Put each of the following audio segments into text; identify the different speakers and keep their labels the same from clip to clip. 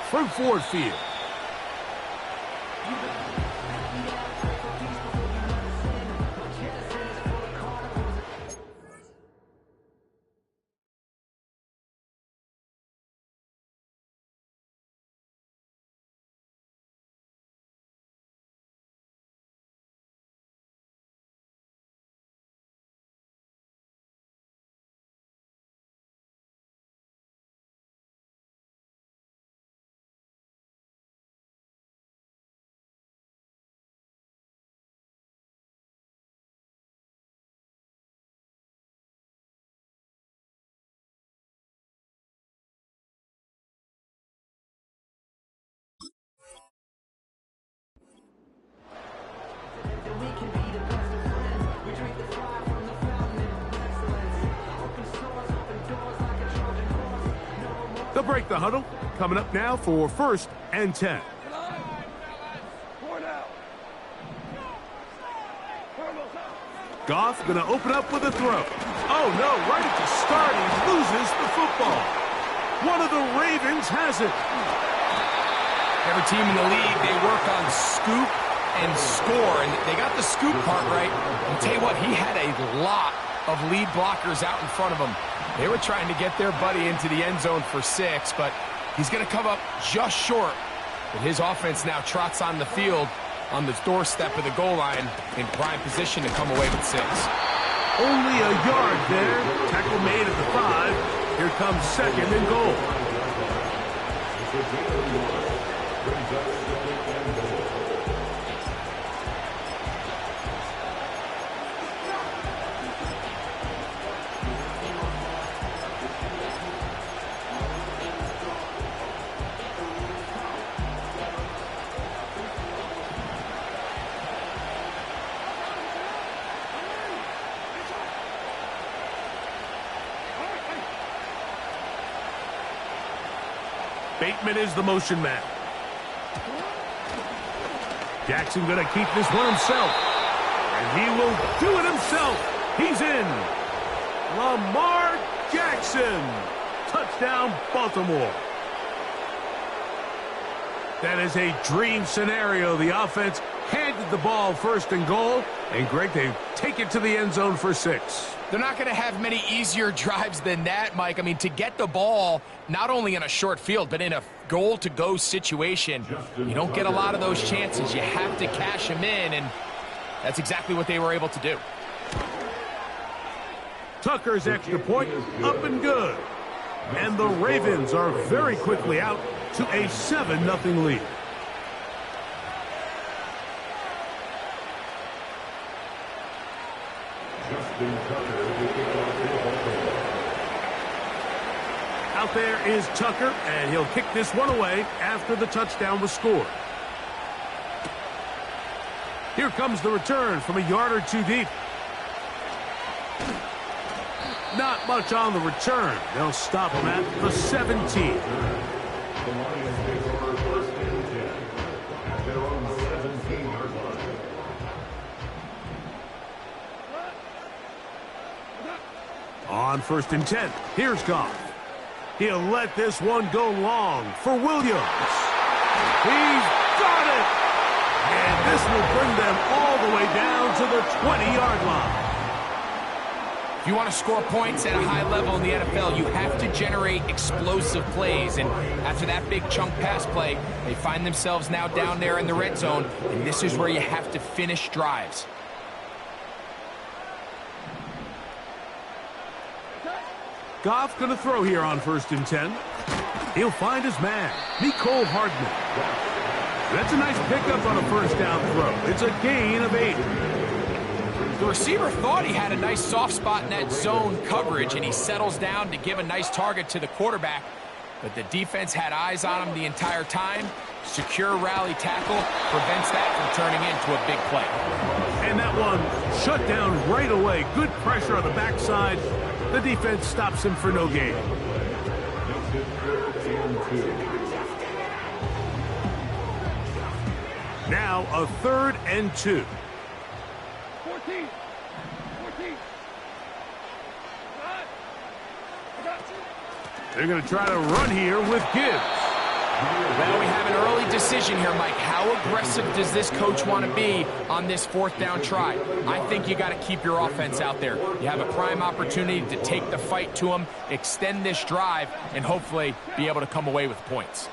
Speaker 1: from Ford Field. They'll break the huddle. Coming up now for 1st and 10. Goff going to open up with a throw. Oh, no, right at the start, he loses the football. One of the Ravens has it.
Speaker 2: Every team in the league, they work on scoop and score, and they got the scoop part right. I'll tell you what, he had a lot of lead blockers out in front of him. They were trying to get their buddy into the end zone for 6, but he's going to come up just short. But his offense now trots on the field on the doorstep of the goal line in prime position to come away with 6.
Speaker 1: Only a yard there. Tackle made at the 5. Here comes 2nd and goal. Bateman is the motion man. Jackson going to keep this one himself. And he will do it himself. He's in. Lamar Jackson. Touchdown, Baltimore. That is a dream scenario. The offense handed the ball 1st and goal. And Greg, they take it to the end zone for 6.
Speaker 2: They're not going to have many easier drives than that, Mike. I mean, to get the ball, not only in a short field, but in a goal-to-go situation, you don't get a lot of those chances. You have to cash them in, and that's exactly what they were able to do.
Speaker 1: Tucker's extra point, up and good. And the Ravens are very quickly out to a 7-0 lead. Out there is Tucker, and he'll kick this one away after the touchdown was scored. Here comes the return from a yard or 2 deep. Not much on the return. They'll stop him at the 17. On 1st and 10, here's Goff. He'll let this one go long for Williams. He's got it! And this will bring them all the way down to the 20-yard line.
Speaker 2: If you want to score points at a high level in the NFL, you have to generate explosive plays. And after that big chunk pass play, they find themselves now down there in the red zone. And this is where you have to finish drives.
Speaker 1: Goff going to throw here on 1st and 10. He'll find his man, Nicole Hardman. That's a nice pickup on a 1st down throw. It's a gain of 8.
Speaker 2: The receiver thought he had a nice soft spot in that zone coverage, and he settles down to give a nice target to the quarterback. But the defense had eyes on him the entire time. Secure rally tackle prevents that from turning into a big play.
Speaker 1: And that one shut down right away. Good pressure on the backside. The defense stops him for no gain. Now a 3rd and 2.
Speaker 3: 14.
Speaker 1: They're going to try to run here with Gibbs.
Speaker 2: decision here, Mike. How aggressive does this coach want to be on this fourth down try? I think you got to keep your offense out there. You have a prime opportunity to take the fight to them, extend this drive, and hopefully be able to come away with points.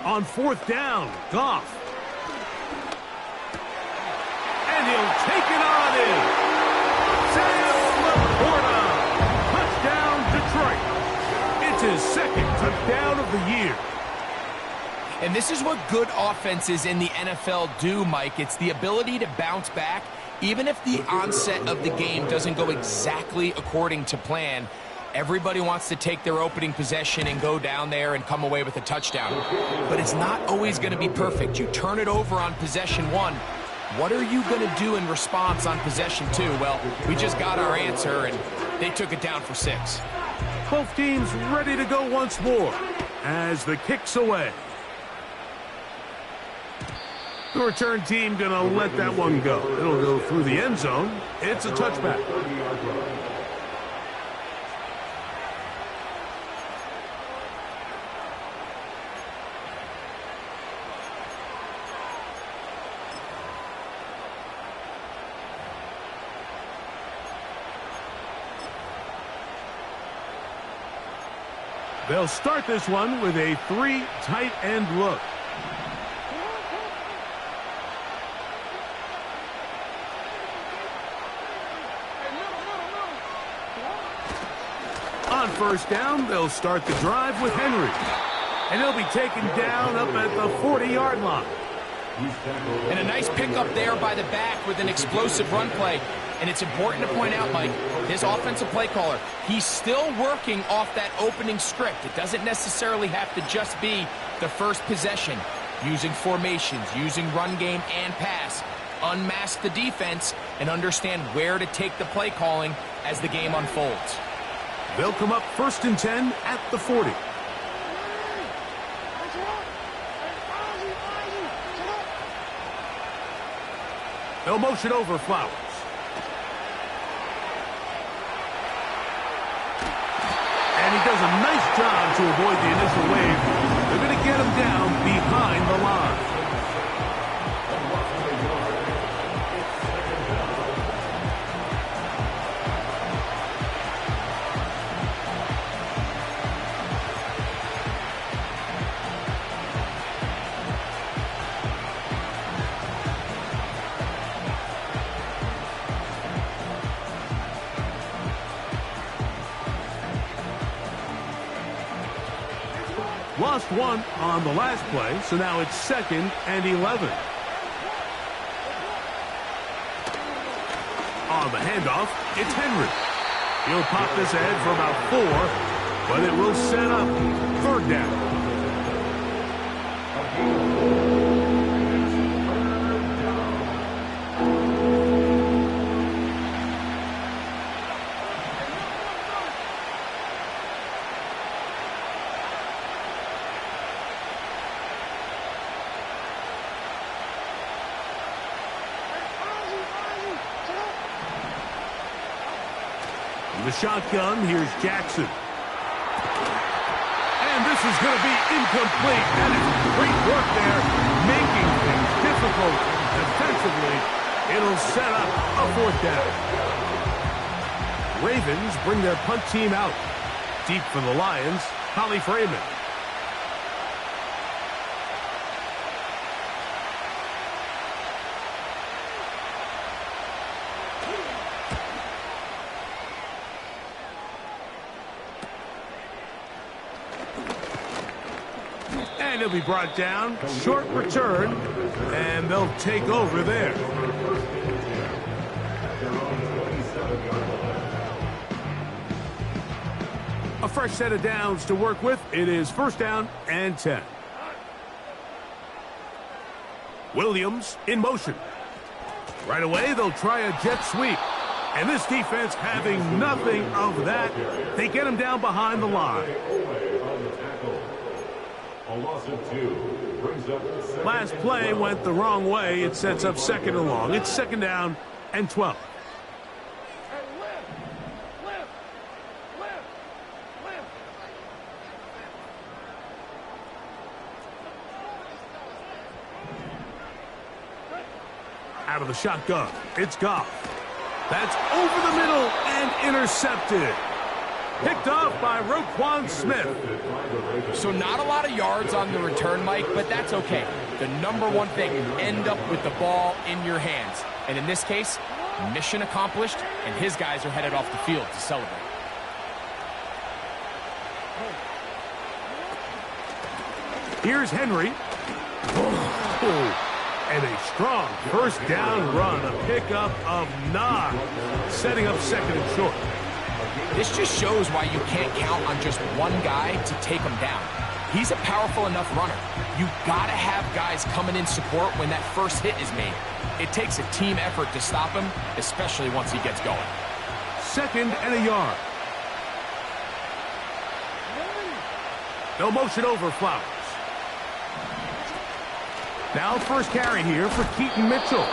Speaker 1: On fourth down, Goff. And he'll take it on in. Sam Laporta. Touchdown, Detroit. It's his second touchdown of the year.
Speaker 2: And this is what good offenses in the NFL do, Mike. It's the ability to bounce back, even if the onset of the game doesn't go exactly according to plan. Everybody wants to take their opening possession and go down there and come away with a touchdown. But it's not always going to be perfect. You turn it over on possession one. What are you going to do in response on possession two? Well, we just got our answer, and they took it down for 6.
Speaker 1: Both teams ready to go once more as the kick's away. The return team going to let that one go. It'll go through the end zone. It's a touchback. They'll start this one with a 3 tight end look. On first down, they'll start the drive with Henry. And he'll be taken down up at the 40-yard line.
Speaker 2: And a nice pickup there by the back with an explosive run play. And it's important to point out, Mike, his offensive play caller, he's still working off that opening script. It doesn't necessarily have to just be the first possession. Using formations, using run game and pass. Unmask the defense and understand where to take the play calling as the game unfolds.
Speaker 1: They'll come up 1st and 10 at the 40. They'll motion over Flowers. And he does a nice job to avoid the initial wave. They're going to get him down behind the line. Lost one on the last play, so now it's 2nd and 11. On the handoff, it's Henry. He'll pop this ahead for about 4, but it will set up 3rd down. The shotgun, here's Jackson. And this is going to be incomplete. And it's great work there, making things difficult defensively. It'll set up a 4th down. Ravens bring their punt team out. Deep for the Lions, Holly Freeman. And he'll be brought down. Short return. And they'll take over there. A fresh set of downs to work with. It is 1st down and 10. Williams in motion. Right away, they'll try a jet sweep. And this defense having nothing of that. They get him down behind the line. Last play went the wrong way. It sets up 2nd and long. It's 2nd down and 12. out of the shotgun. It's Goff. That's over the middle and intercepted. Picked off by Roquan Smith.
Speaker 2: So not a lot of yards on the return, Mike, but that's okay. The number one thing, end up with the ball in your hands. And in this case, mission accomplished, and his guys are headed off the field to celebrate.
Speaker 1: Here's Henry. Oh, and a strong first down run, a pickup of 9, setting up second and short.
Speaker 2: This just shows why you can't count on just one guy to take him down. He's a powerful enough runner. You gotta have guys coming in support when that first hit is made. It takes a team effort to stop him, especially once he gets going.
Speaker 1: 2nd and a yard. No motion over Flowers. Now first carry here for Keaton Mitchell.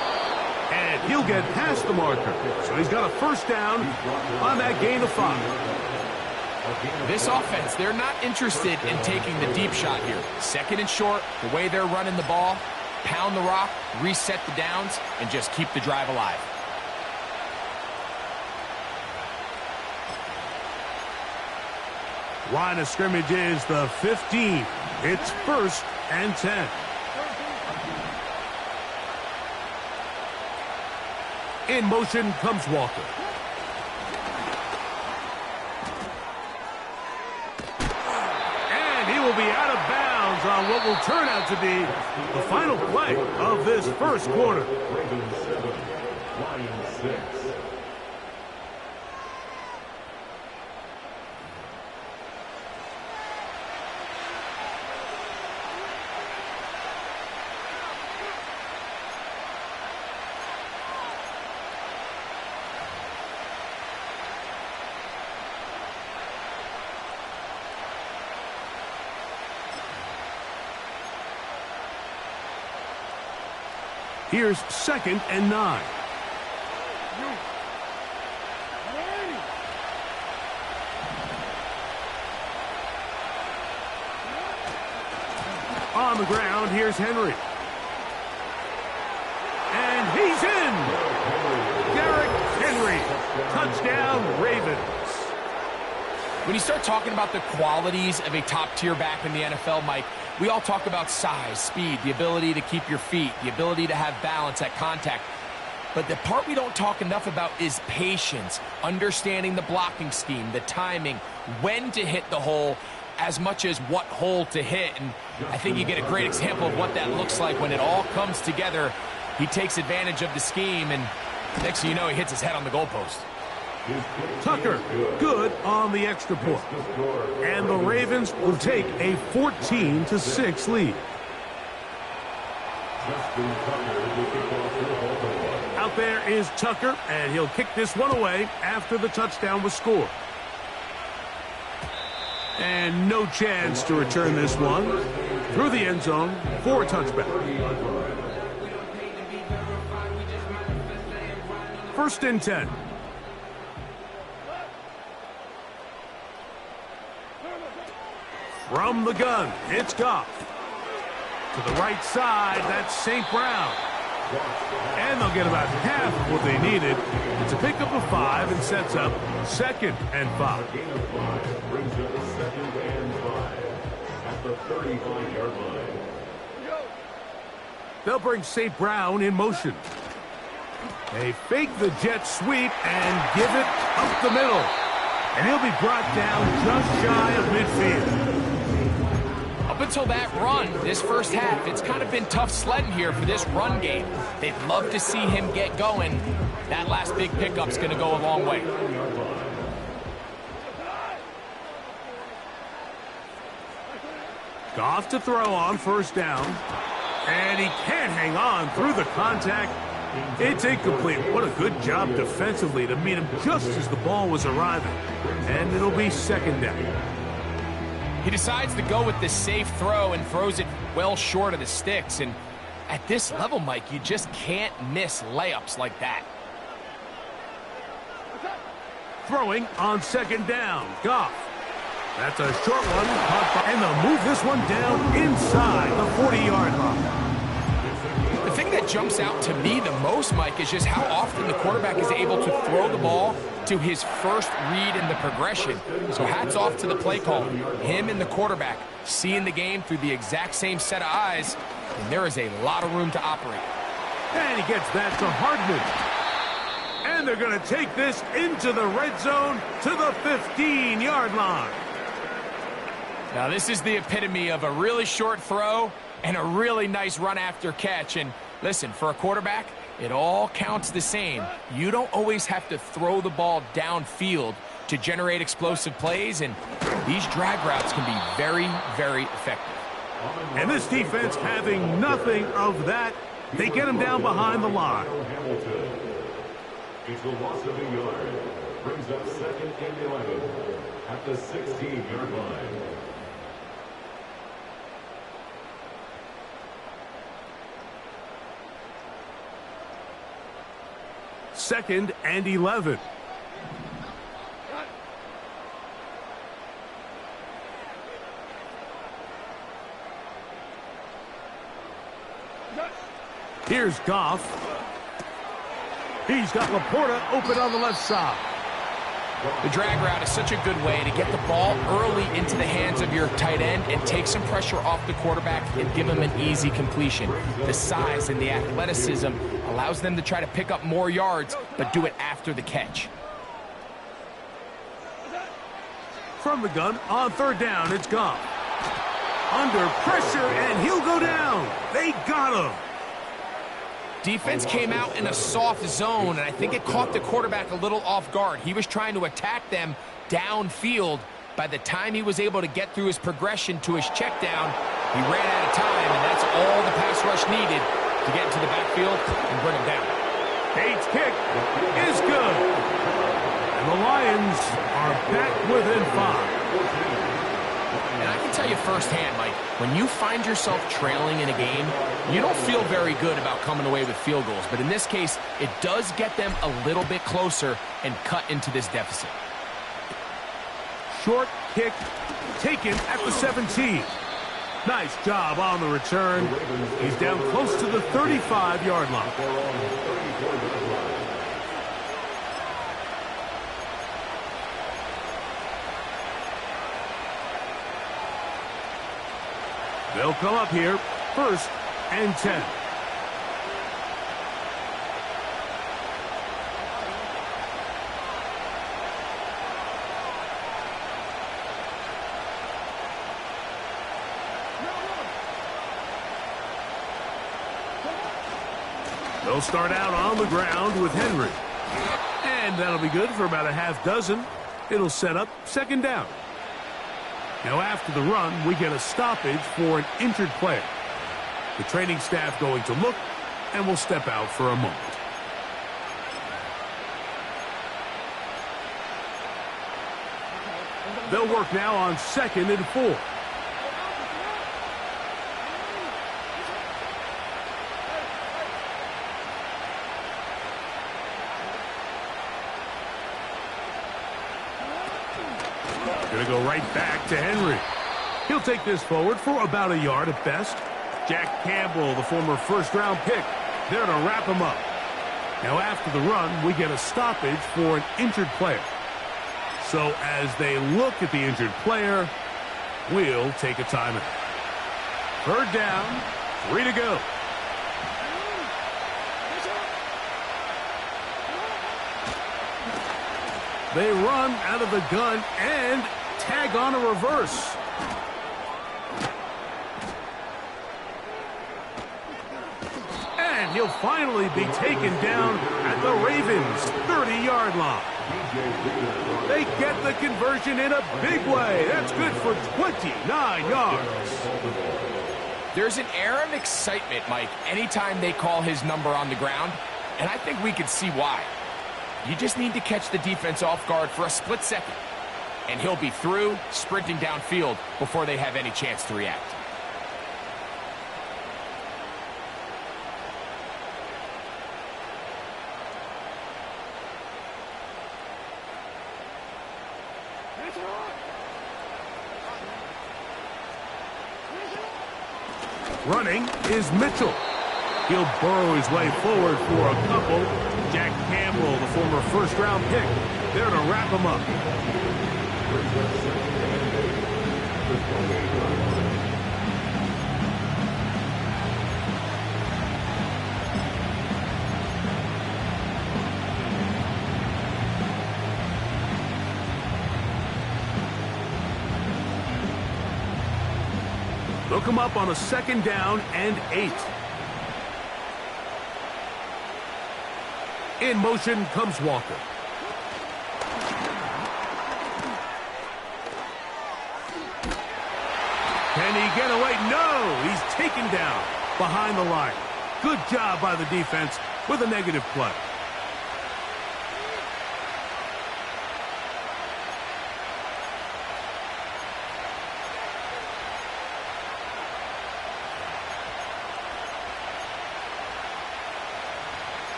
Speaker 1: And he'll get past the marker. So he's got a first down on that gain of 5.
Speaker 2: This offense, they're not interested in taking the deep shot here. 2nd and short, the way they're running the ball, pound the rock, reset the downs, and just keep the drive alive.
Speaker 1: Line of scrimmage is the 15. It's 1st and 10. In motion comes Walker. And he will be out of bounds on what will turn out to be the final play of this first quarter. Here's 2nd and 9. On the ground, here's Henry. And he's in! Derrick Henry. Touchdown, Ravens.
Speaker 2: When you start talking about the qualities of a top-tier back in the NFL, Mike, we all talk about size, speed, the ability to keep your feet, the ability to have balance at contact. But the part we don't talk enough about is patience, understanding the blocking scheme, the timing, when to hit the hole, as much as what hole to hit. And I think you get a great example of what that looks like when it all comes together. He takes advantage of the scheme, and next thing you know, he hits his head on the goalpost.
Speaker 1: Tucker, good on the extra point. And the Ravens will take a 14-6 lead. Out there is Tucker, and he'll kick this one away after the touchdown was scored. And no chance to return this one through the end zone for a touchback. 1st and 10. From the gun, it's Goff. To the right side, that's St. Brown. And they'll get about half of what they needed. It's a pickup of 5 and sets up 2nd and 5. They'll bring St. Brown in motion. They fake the jet sweep and give it up the middle. And he'll be brought down just shy of midfield.
Speaker 2: Up until that run, this first half, it's kind of been tough sledding here for this run game. They'd love to see him get going. That last big pickup's going to go a long way.
Speaker 1: Goff to throw on 1st down. And he can't hang on through the contact. It's incomplete. What a good job defensively to meet him just as the ball was arriving. And it'll be 2nd down.
Speaker 2: He decides to go with the safe throw and throws it well short of the sticks. And at this level, Mike, you just can't miss layups like that.
Speaker 1: Throwing on 2nd down. Goff. That's a short one. And they'll move this one down inside the 40-yard line.
Speaker 2: The thing that that jumps out to me the most, Mike, is just how often the quarterback is able to throw the ball to his first read in the progression. So hats off to the play caller. Him and the quarterback seeing the game through the exact same set of eyes, and there is a lot of room to operate.
Speaker 1: And he gets that to Hardman. And they're going to take this into the red zone to the 15-yard line.
Speaker 2: Now, this is the epitome of a really short throw and a really nice run after catch. And listen, for a quarterback, it all counts the same. You don't always have to throw the ball downfield to generate explosive plays, and these drag routes can be very, very effective.
Speaker 1: And this defense having nothing of that, they get him down behind the line.
Speaker 4: It's the loss of a yard. Brings up 2nd and 11 at the 16-yard line.
Speaker 1: Second and 11. Here's Goff. He's got Laporta open on the left side.
Speaker 2: The drag route is such a good way to get the ball early into the hands of your tight end and take some pressure off the quarterback and give him an easy completion. The size and the athleticism allows them to try to pick up more yards, but do it after the catch.
Speaker 1: From the gun, on 3rd down, it's Goff. Under pressure, and he'll go down. They got him.
Speaker 2: Defense came out in a soft zone, and I think it caught the quarterback a little off guard. He was trying to attack them downfield. By the time he was able to get through his progression to his check down, he ran out of time, and that's all the pass rush needed to get into the backfield and bring him down.
Speaker 1: Tate's kick is good. And the Lions are back within 5.
Speaker 2: And I can tell you firsthand, Mike, when you find yourself trailing in a game, you don't feel very good about coming away with field goals. But in this case, it does get them a little bit closer and cut into this deficit.
Speaker 1: Short kick taken at the 17. Nice job on the return. He's down close to the 35-yard line. They'll come up here, 1st and 10. They'll start out on the ground with Henry. And that'll be good for about a half dozen. It'll set up 2nd down. Now after the run, we get a stoppage for an injured player. The training staff going to look, and will step out for a moment. They'll work now on 2nd and 4. Going to go right back to Henry. He'll take this forward for about a yard at best. Jack Campbell, the former 1st-round pick, there to wrap him up. Now after the run, we get a stoppage for an injured player. So as they look at the injured player, we'll take a timeout. 3rd down, 3 to go. They run out of the gun and tag on a reverse. And he'll finally be taken down at the Ravens' 30-yard line. They get the conversion in a big way. That's good for 29 yards.
Speaker 2: There's an air of excitement, Mike, anytime they call his number on the ground, and I think we could see why. You just need to catch the defense off guard for a split second, and he'll be through, sprinting downfield before they have any chance to react.
Speaker 1: Running is Mitchell. He'll burrow his way forward for a couple. Jack Campbell, the former first-round pick, there to wrap him up. They'll come up on a 2nd down and 8. In motion comes Walker. Can he get away? No! He's taken down behind the line. Good job by the defense with a negative play.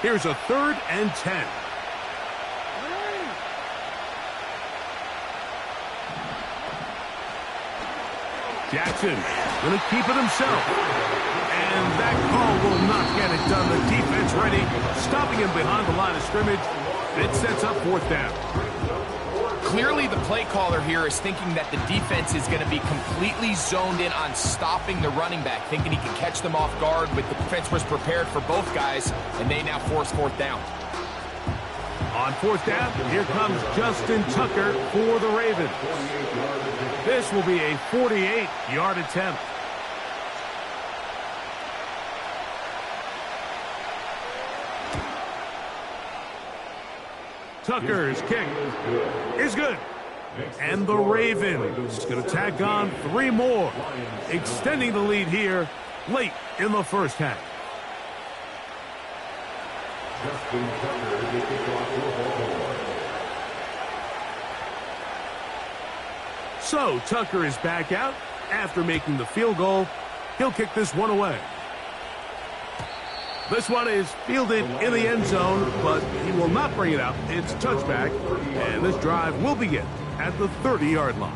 Speaker 1: Here's a 3rd and 10. Jackson going to keep it himself. And that call will not get it done. The defense ready, stopping him behind the line of scrimmage. It sets up 4th down.
Speaker 2: Clearly, the play caller here is thinking that the defense is going to be completely zoned in on stopping the running back, thinking he can catch them off guard. With the defense was prepared for both guys, and they now force 4th down.
Speaker 1: On 4th down, here comes Justin Tucker for the Ravens. This will be a 48-yard attempt. Tucker's kick is good. And the Ravens going to tack on 3 more, extending the lead here late in the first half. So Tucker is back out after making the field goal. He'll kick this one away. This one is fielded in the end zone, but he will not bring it out. It's touchback, and this drive will begin at the 30-yard line.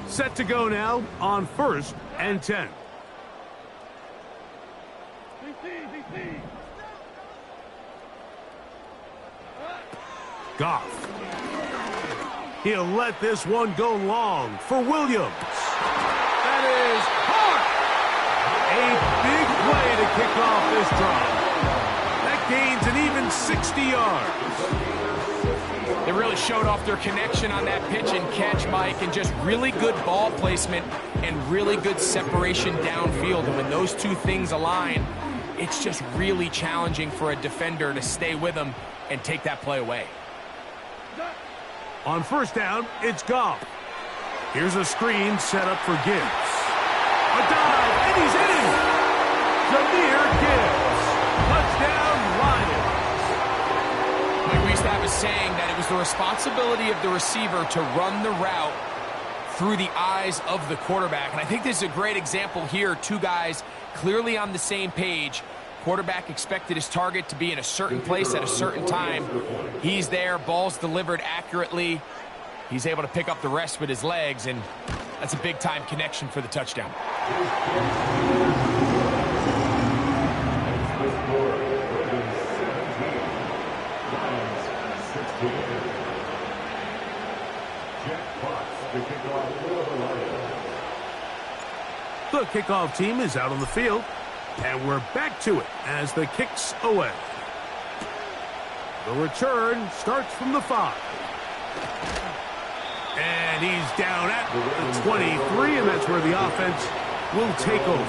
Speaker 1: Set to go now on 1st and 10. Goff. He'll let this one go long for Williams. That is hard. A big play to kick off this drive. That gains an even 60 yards.
Speaker 2: They really showed off their connection on that pitch and catch, Mike, and just really good ball placement and really good separation downfield. And when those two things align, it's just really challenging for a defender to stay with them and take that play away.
Speaker 1: On 1st down, it's Goff. Here's a screen set up for Gibbs. A dive, and he's in! Jahmyr Gibbs. Touchdown, Lions.
Speaker 2: Like we used to have a saying that it was the responsibility of the receiver to run the route through the eyes of the quarterback. And I think this is a great example here. 2 guys clearly on the same page. Quarterback expected his target to be in a certain place at a certain time. He's there, ball's delivered accurately. He's able to pick up the rest with his legs, and that's a big-time connection for the touchdown.
Speaker 1: The kickoff team is out on the field. And we're back to it as the kick's away. The return starts from the 5. And he's down at the 23, and that's where the offense will take over.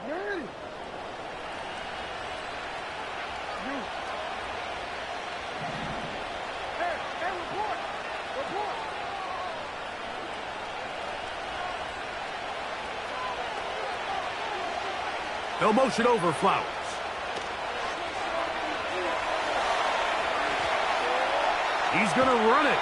Speaker 3: Ready. Hey, report. Report.
Speaker 1: They'll motion over Flowers. He's going to run it.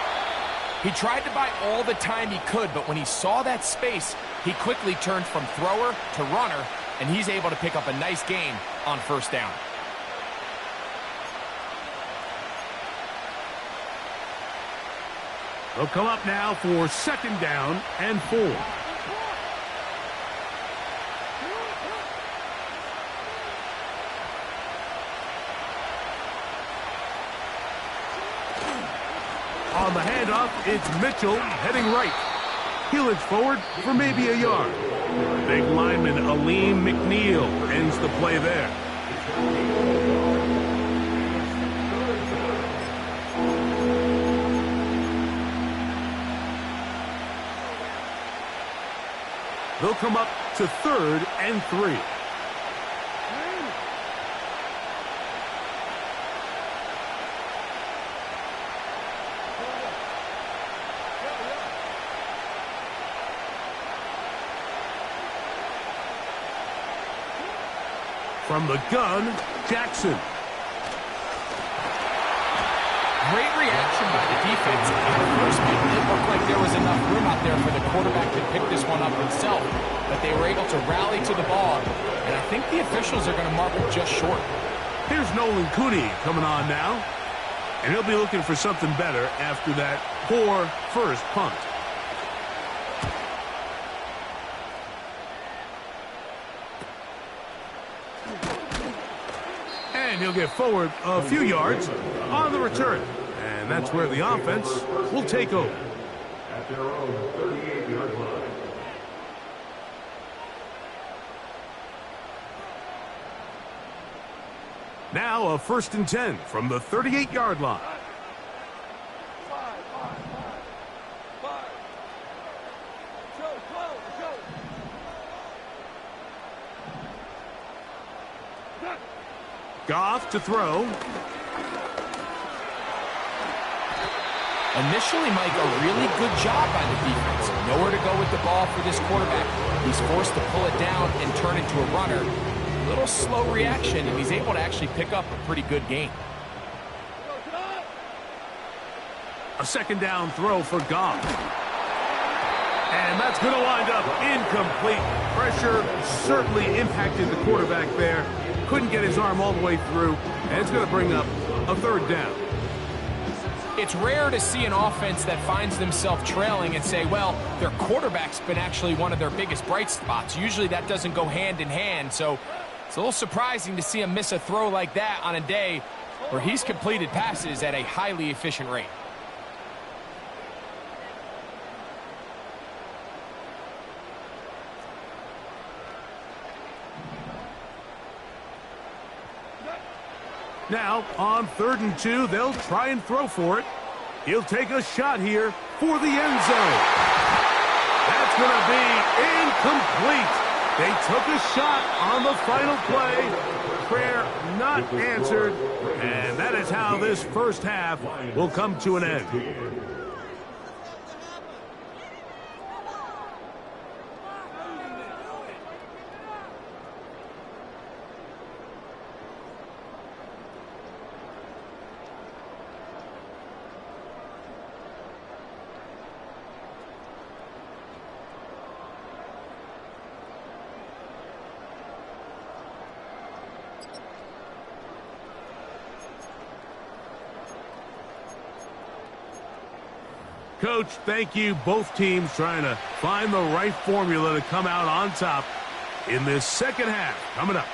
Speaker 2: He tried to buy all the time he could, but when he saw that space, he quickly turned from thrower to runner, and he's able to pick up a nice gain on first down.
Speaker 1: They'll come up now for second down and 4. On the handoff, it's Mitchell heading right. He'll inch forward for maybe a yard. Big lineman Aleem McNeil ends the play there. They'll come up to 3rd and 3. From the gun, Jackson.
Speaker 2: Great reaction by the defense. At first, it didn't look like there was enough room out there for the quarterback to pick this one up himself, but they were able to rally to the ball, and I think the officials are going to mark him just short.
Speaker 1: Here's Nolan Cooney coming on now, and he'll be looking for something better after that poor first punt. And he'll get forward a few yards on the return. And that's where the offense will take over.
Speaker 4: At their own 38-yard line.
Speaker 1: Now a 1st and 10 from the 38-yard line. Goff to throw.
Speaker 2: Initially, Mike, a really good job by the defense. Nowhere to go with the ball for this quarterback. He's forced to pull it down and turn into a runner. A little slow reaction, and he's able to actually pick up a pretty good gain.
Speaker 1: A 2nd down throw for Goff. And that's going to wind up incomplete. Pressure certainly impacted the quarterback there. Couldn't get his arm all the way through, and it's going to bring up a 3rd down.
Speaker 2: It's rare to see an offense that finds themselves trailing and say, well, their quarterback's been actually one of their biggest bright spots. Usually that doesn't go hand in hand, so it's a little surprising to see him miss a throw like that on a day where he's completed passes at a highly efficient rate.
Speaker 1: Now, on 3rd and 2, they'll try and throw for it. He'll take a shot here for the end zone. That's going to be incomplete. They took a shot on the final play. Prayer not answered. And that is how this first half will come to an end. Coach, thank you. Both teams trying to find the right formula to come out on top in this second half. Coming up.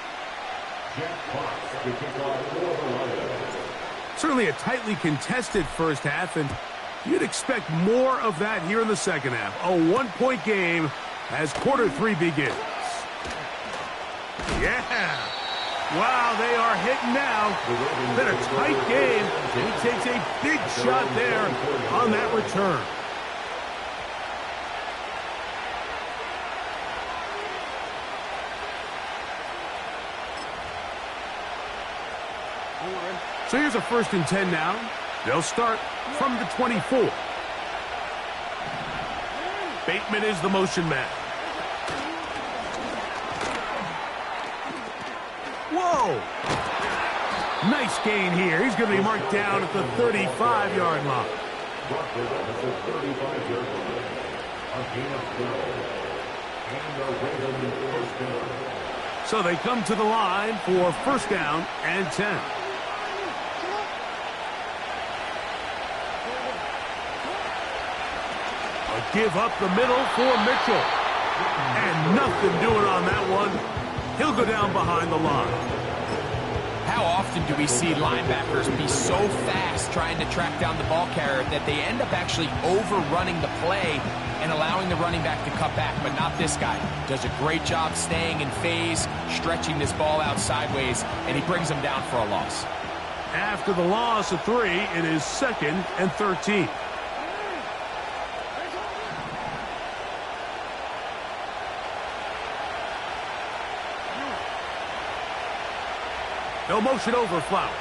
Speaker 1: Certainly a tightly contested first half, and you'd expect more of that here in the second half. A one-point game as quarter 3 begins. Yeah. Wow, they are hitting now. Been a tight game, and he takes a big shot there on that return. So here's a 1st and 10 now. They'll start from the 24. Bateman is the motion man. Whoa! Nice gain here. He's going to be marked down at the 35-yard line. So they come to the line for 1st down and 10. A give up the middle for Mitchell. And nothing doing on that one. He'll go down behind the line.
Speaker 2: How often do we see linebackers be so fast trying to track down the ball carrier that they end up actually overrunning the play and allowing the running back to cut back? But not this guy. Does a great job staying in phase, stretching this ball out sideways, and he brings him down for a loss.
Speaker 1: After the loss of 3, it is 2nd and 13. They'll motion over Flowers.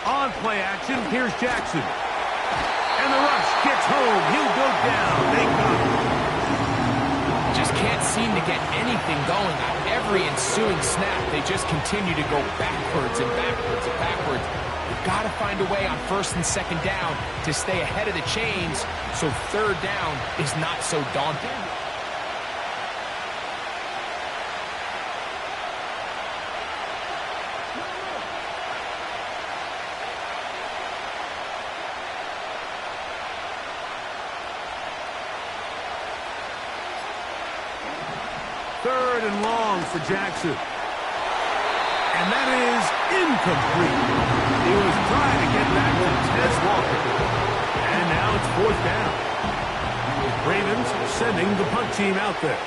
Speaker 1: On play action, here's Jackson. And the rush gets home. He'll go down. They got him.
Speaker 2: Just can't seem to get anything going on every ensuing snap. They just continue to go backwards and backwards and backwards. You've got to find a way on 1st and 2nd down to stay ahead of the chains so 3rd down is not so daunting.
Speaker 1: Third and long for Jackson. And that is incomplete. He was trying to get back to Tez Walker. And now it's 4th down. Ravens sending the punt team out there.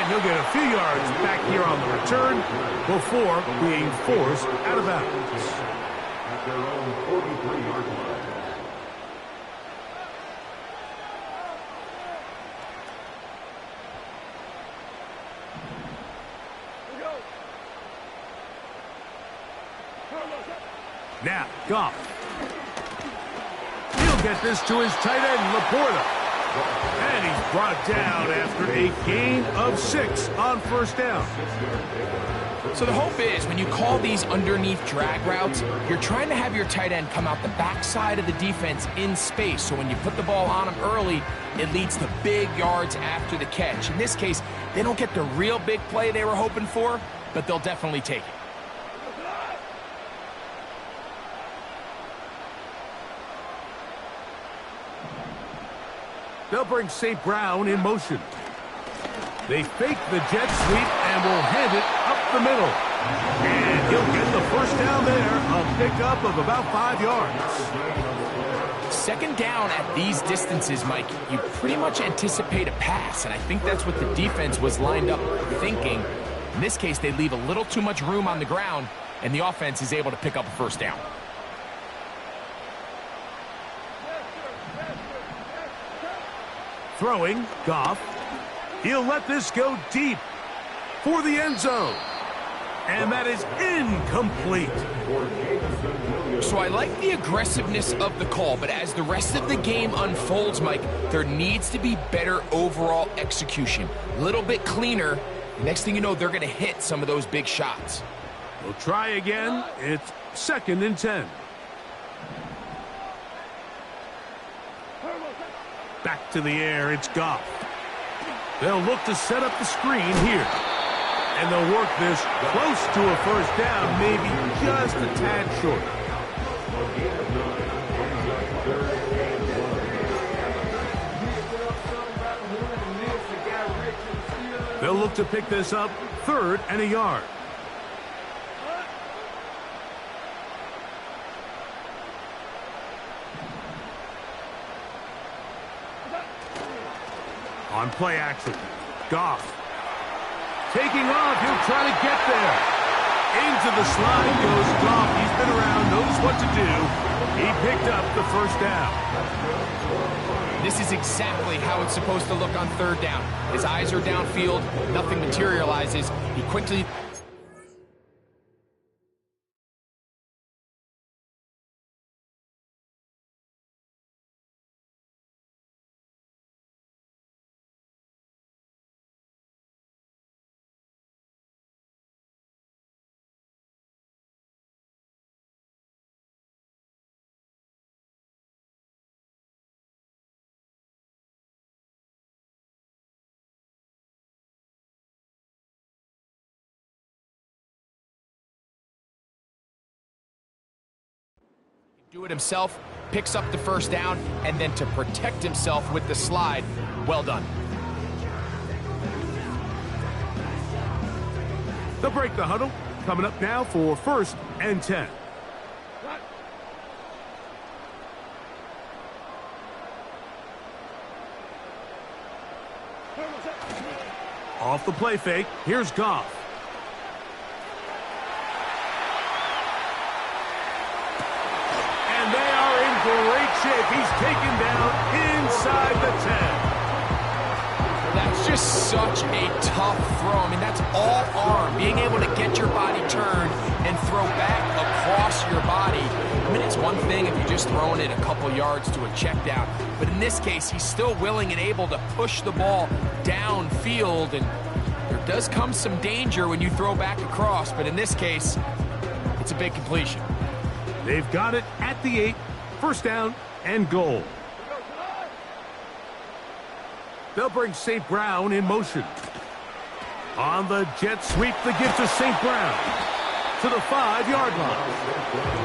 Speaker 1: He'll get a few yards back here on the return before being forced out of bounds.
Speaker 4: At their own 43-yard line.
Speaker 1: Now, Goff. He'll get this to his tight end, Laporta. And he's brought down after a gain of 6 on 1st down.
Speaker 2: So the hope is when you call these underneath drag routes, you're trying to have your tight end come out the backside of the defense in space. So when you put the ball on him early, it leads to big yards after the catch. In this case, they don't get the real big play they were hoping for, but they'll definitely take it.
Speaker 1: They'll bring St. Brown in motion. They fake the jet sweep and will hand it up the middle. And he'll get the 1st down there, a pickup of about 5 yards.
Speaker 2: 2nd down at these distances, Mike, you pretty much anticipate a pass, and I think that's what the defense was lined up thinking. In this case, they leave a little too much room on the ground, and the offense is able to pick up a 1st down.
Speaker 1: Throwing, Goff. He'll let this go deep for the end zone. And that is incomplete.
Speaker 2: So I like the aggressiveness of the call, but as the rest of the game unfolds, Mike, there needs to be better overall execution. A little bit cleaner. Next thing you know, they're going to hit some of those big shots.
Speaker 1: We'll try again. It's 2nd and 10. Back to the air, it's Goff. They'll look to set up the screen here. And they'll work this close to a 1st down, maybe just a tad short. They'll look to pick this up 3rd and a yard. On play action, Goff. Taking off, he'll try to get there. Into the slide goes Goff. He's been around, knows what to do. He picked up the first down.
Speaker 2: This is exactly how it's supposed to look on third down. His eyes are downfield, nothing materializes. He quickly... do it himself, picks up the first down, and then to protect himself with the slide. Well done.
Speaker 1: They'll break the huddle. Coming up now for 1st and 10. Off the play fake, here's Goff. And they are in great shape. He's taken down inside the 10.
Speaker 2: That's just such a tough throw. I mean, that's all arm. Being able to get your body turned and throw back across your body. I mean, it's one thing if you're just throwing it a couple yards to a check down. But in this case, he's still willing and able to push the ball downfield. And there does come some danger when you throw back across. But in this case, it's a big completion.
Speaker 1: They've got it at the 8. 1st down and goal. They'll bring St. Brown in motion. On the jet sweep, the give to St. Brown. To the 5-yard line.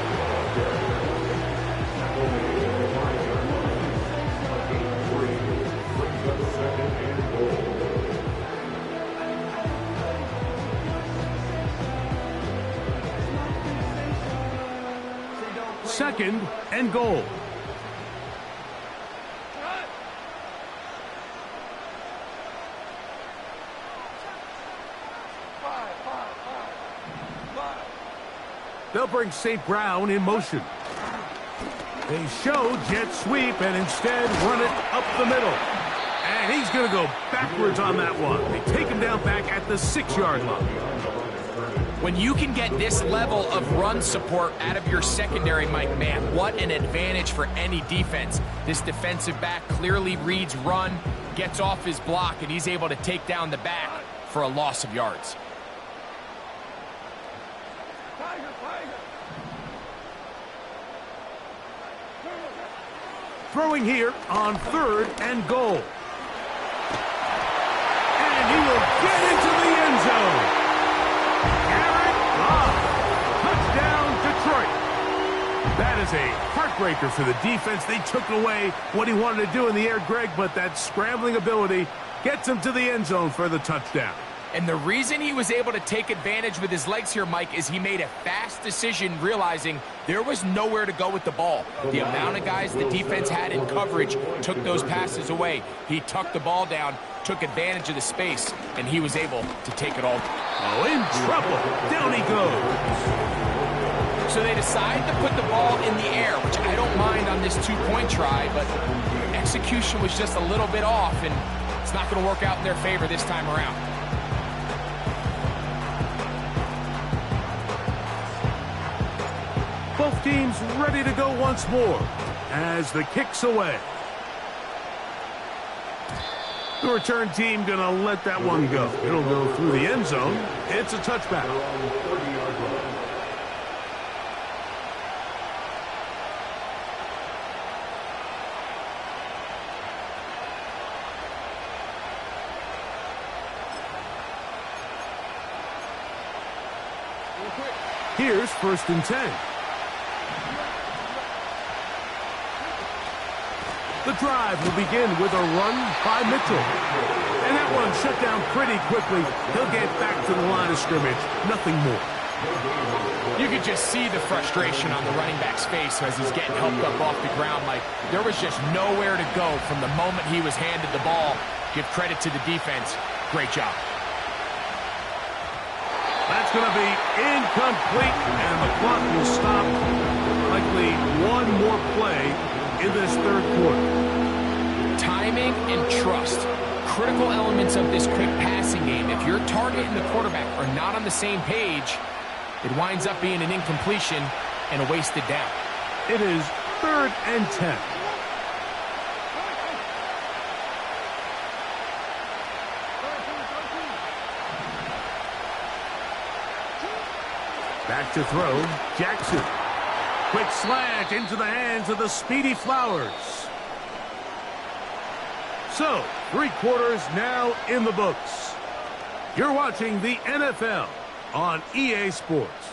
Speaker 1: Second and goal. They'll bring St. Brown in motion. They show jet sweep and instead run it up the middle. And he's going to go backwards on that one. They take him down back at the 6-yard line.
Speaker 2: When you can get this level of run support out of your secondary, Mike, man, what an advantage for any defense. This defensive back clearly reads run, gets off his block, and he's able to take down the back for a loss of yards.
Speaker 1: Throwing here on 3rd and goal. And he will get into the end zone. Touchdown, Detroit. That is a heartbreaker for the defense. They took away what he wanted to do in the air, Greg, but that scrambling ability gets him to the end zone for the touchdown.
Speaker 2: And the reason he was able to take advantage with his legs here, Mike, is he made a fast decision realizing there was nowhere to go with the ball. The amount of guys the defense had in coverage took those passes away. He tucked the ball down, took advantage of the space, and he was able to take it all.
Speaker 1: Oh, in trouble. Down he goes.
Speaker 2: So they decide to put the ball in the air, which I don't mind on this 2-point try, but execution was just a little bit off, and it's not going to work out in their favor this time around.
Speaker 1: Both teams ready to go once more as the kick's away. The return team going to let that one go. It'll go through the end zone. It's a touchback. Here's 1st and 10. The drive will begin with a run by Mitchell. And that one shut down pretty quickly. He'll get back to the line of scrimmage. Nothing more.
Speaker 2: You could just see the frustration on the running back's face as he's getting helped up off the ground. Like, there was just nowhere to go from the moment he was handed the ball. Give credit to the defense. Great job.
Speaker 1: That's going to be incomplete, and the clock will stop like Likely one more play in this third quarter.
Speaker 2: Timing and trust. Critical elements of this quick passing game. If your target and the quarterback are not on the same page, it winds up being an incompletion and a wasted down.
Speaker 1: It is 3rd and 10. Back to throw, Jackson. Quick slant into the hands of the speedy Flowers. So, 3 quarters now in the books. You're watching the NFL on EA Sports.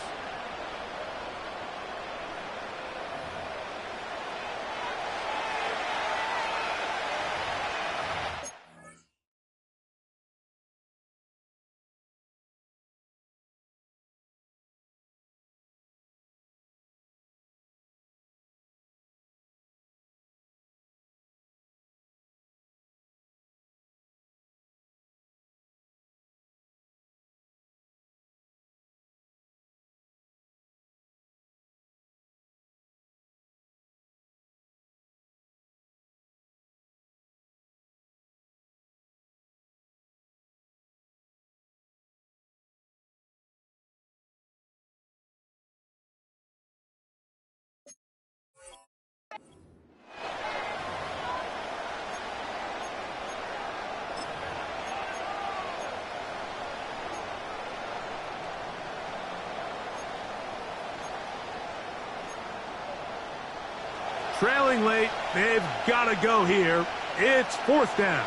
Speaker 1: Trailing late, they've got to go here. It's 4th down.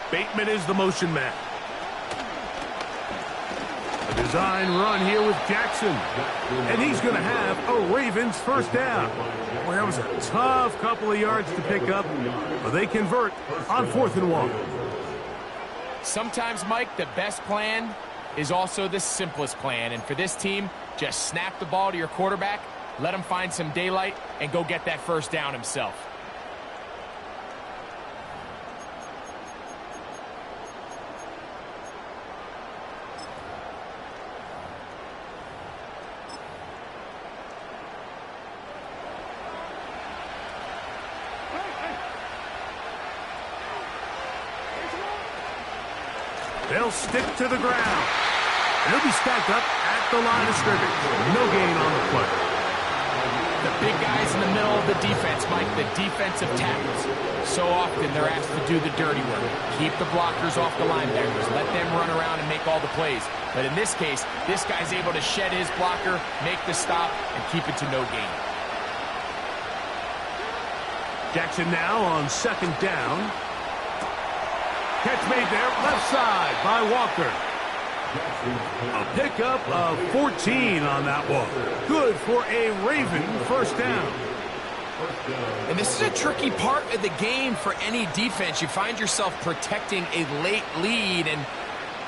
Speaker 1: Bateman is the motion man. A design run here with Jackson. And he's going to have a Ravens first down. Boy, that was a tough couple of yards to pick up, but they convert on 4th and 1.
Speaker 2: Sometimes, Mike, the best plan is also the simplest plan. And for this team, just snap the ball to your quarterback, let him find some daylight, and go get that first down himself.
Speaker 1: They'll stick to the ground. And he'll be stacked up at the line of scrimmage. No gain on the play.
Speaker 2: The big guys in the middle of the defense, Mike, the defensive tackles. So often they're asked to do the dirty work. Keep the blockers off the linebackers. Let them run around and make all the plays. But in this case, this guy's able to shed his blocker, make the stop, and keep it to no gain.
Speaker 1: Jackson now on 2nd down. Catch made there, left side by Walker. A pickup of 14 on that one. Good for a Raven first down.
Speaker 2: And this is a tricky part of the game for any defense. You find yourself protecting a late lead, and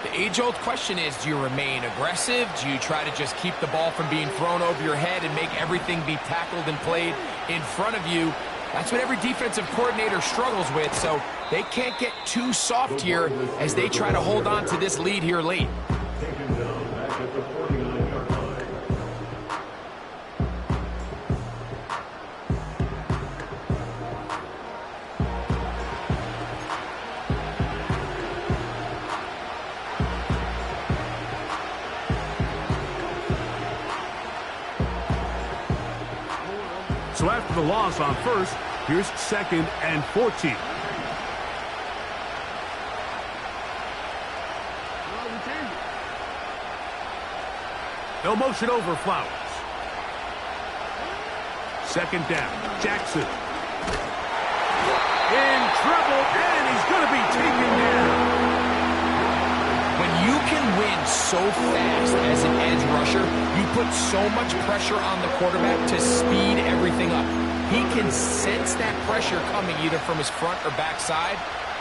Speaker 2: the age-old question is, do you remain aggressive? Do you try to just keep the ball from being thrown over your head and make everything be tackled and played in front of you? That's what every defensive coordinator struggles with, so they can't get too soft here as they try to hold on to this lead here late.
Speaker 4: Taken down back at the 49-yard line.
Speaker 1: So after the loss on 1st, here's 2nd and 14. They'll motion over Flowers. 2nd down. Jackson. In trouble, and he's going to be taken down.
Speaker 2: When you can win so fast as an edge rusher, you put so much pressure on the quarterback to speed everything up. He can sense that pressure coming either from his front or back side.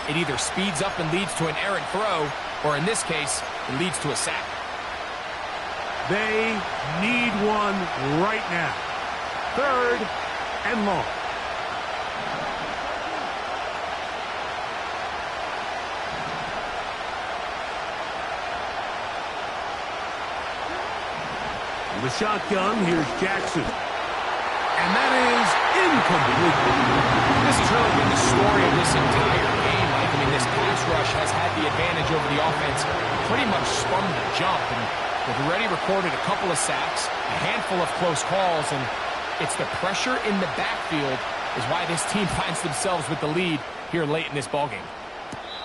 Speaker 2: It either speeds up and leads to an errant throw, or in this case, it leads to a sack.
Speaker 1: They need one right now. 3rd and long. The shotgun, here's Jackson. And that is incomplete.
Speaker 2: This has really been the story of this entire game, Mike. I mean, this pass rush has had the advantage over the offense pretty much from the jump. And they've already recorded a couple of sacks, a handful of close calls, and it's the pressure in the backfield is why this team finds themselves with the lead here late in this ballgame.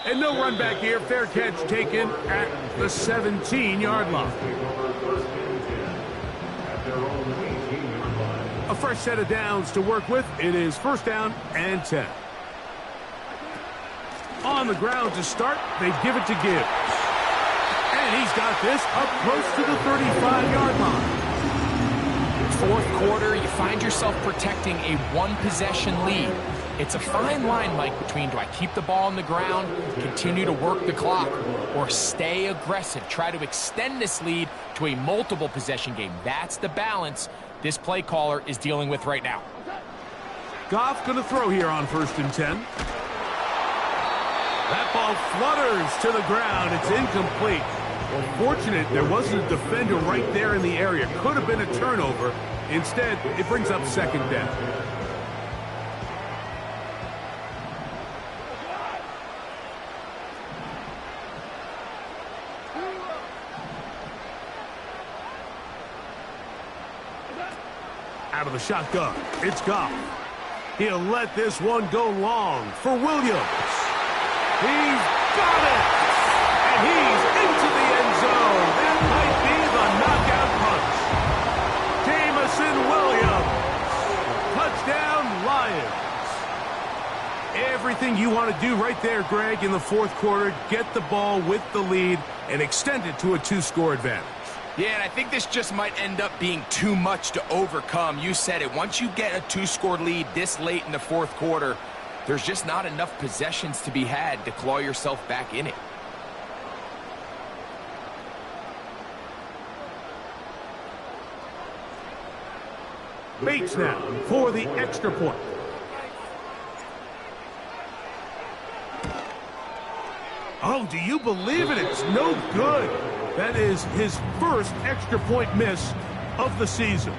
Speaker 1: And no run back here. Fair catch taken at the 17-yard line. A fresh set of downs to work with. It is first down and 10. On the ground to start, they give it to Gibbs. And he's got this up close to the 35-yard line.
Speaker 2: Fourth quarter, you find yourself protecting a one-possession lead. It's a fine line, Mike, between do I keep the ball on the ground, continue to work the clock, or stay aggressive, try to extend this lead to a multiple possession game. That's the balance this play caller is dealing with right now.
Speaker 1: Goff going to throw here on first and 10. That ball flutters to the ground. It's incomplete. Well, fortunate there wasn't a defender right there in the area. Could have been a turnover. Instead, it brings up second down. Out of the shotgun, it's Goff. He'll let this one go long for Williams. He's got it! And he's into the end zone. That might be the knockout punch. Jamison Williams. Touchdown, Lions. Everything you want to do right there, Greg, in the fourth quarter. Get the ball with the lead and extend it to a two-score advantage.
Speaker 2: Yeah, and I think this just might end up being too much to overcome. You said it. Once you get a two-score lead this late in the fourth quarter, there's just not enough possessions to be had to claw yourself back in it.
Speaker 1: Bates now for the extra point. Oh, do you believe it? It's no good. That is his first extra point miss of the season.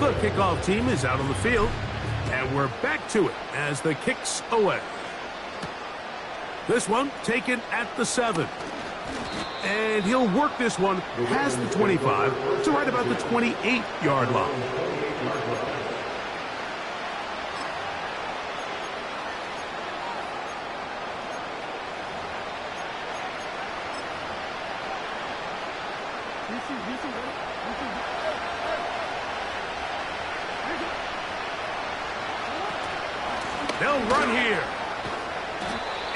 Speaker 1: The kickoff team is out on the field, and we're back to it as the kick's away. This one taken at the 7. And he'll work this one past the 25 to right about the 28-yard line. They'll run here.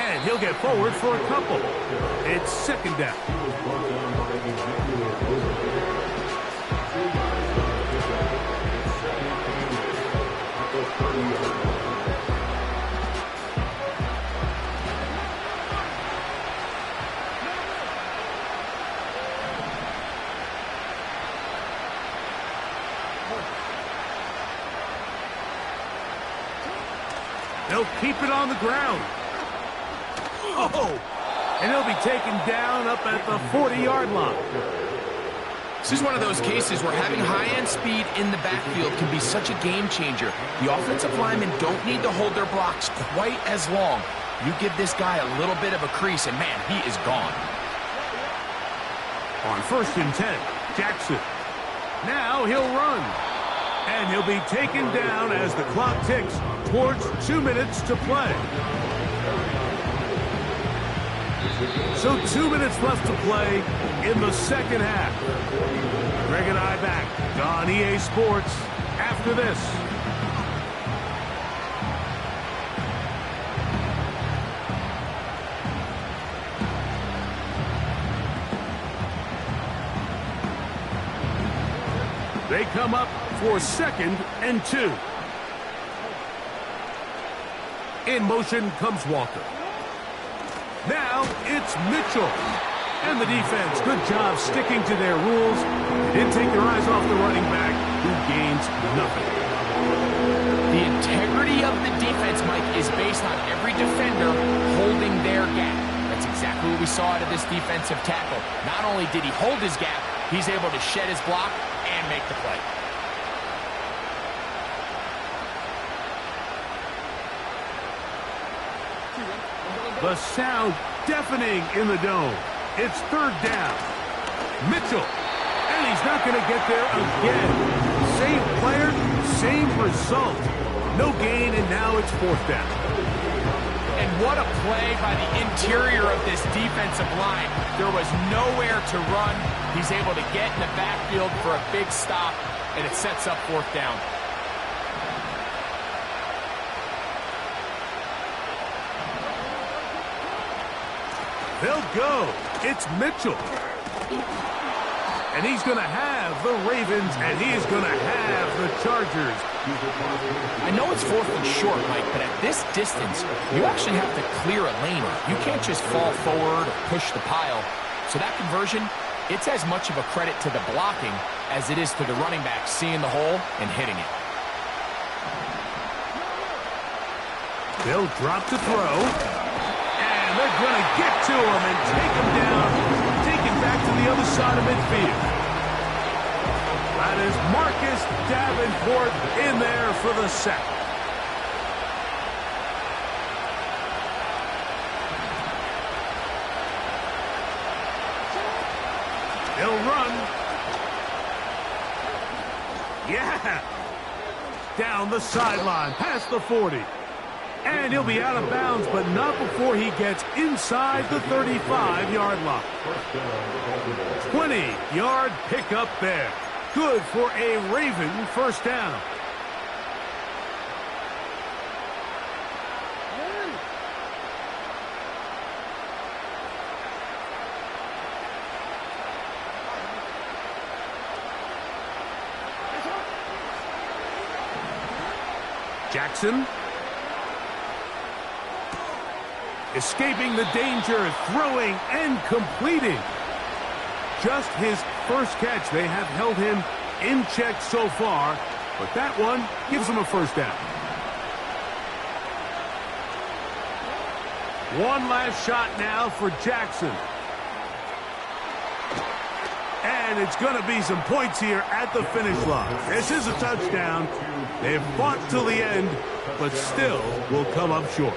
Speaker 1: And he'll get forward for a couple. It's second down. They'll keep it on the ground. Oh! And he'll be taken down up at the 40-yard line.
Speaker 2: This is one of those cases where having high-end speed in the backfield can be such a game changer. The offensive linemen don't need to hold their blocks quite as long. You give this guy a little bit of a crease, and man, he is gone.
Speaker 1: On first and 10, Jackson. Now he'll run. And he'll be taken down as the clock ticks towards 2 minutes to play. So 2 minutes left to play in the second half. Greg and I back on EA Sports after this. They come up for second and 2. In motion comes Walker. Now it's Mitchell. And the defense, good job sticking to their rules. They didn't take their eyes off the running back, who gains nothing.
Speaker 2: The integrity of the defense, Mike, is based on every defender holding their gap. That's exactly what we saw out of this defensive tackle. Not only did he hold his gap, he's able to shed his block and make the play.
Speaker 1: The sound deafening in the dome. It's third down. Mitchell. And he's not going to get there again. Same player, same result. No gain, and now it's fourth down.
Speaker 2: And what a play by the interior of this defensive line. There was nowhere to run. He's able to get in the backfield for a big stop, and it sets up fourth down.
Speaker 1: They'll go. It's Mitchell. And he's going to have the Ravens, and he's going to have the Chargers.
Speaker 2: I know it's fourth and short, Mike, but at this distance, you actually have to clear a lane. You can't just fall forward or push the pile. So that conversion, it's as much of a credit to the blocking as it is to the running back seeing the hole and hitting it.
Speaker 1: They'll drop to throw. And they're going to get to him and take him down, take him back to the other side of midfield. That is Marcus Davenport in there for the sack. He'll run. Yeah. Down the sideline, past the 40. And he'll be out of bounds, but not before he gets inside the 35-yard line. 20-yard pickup there. Good for a Raven first down. Jackson. Escaping the danger, throwing and completing. Just his first catch. They have held him in check so far, but that one gives him a first down. One last shot now for Jackson. And it's going to be some points here at the finish line. This is a touchdown. They've fought till the end, but still will come up short.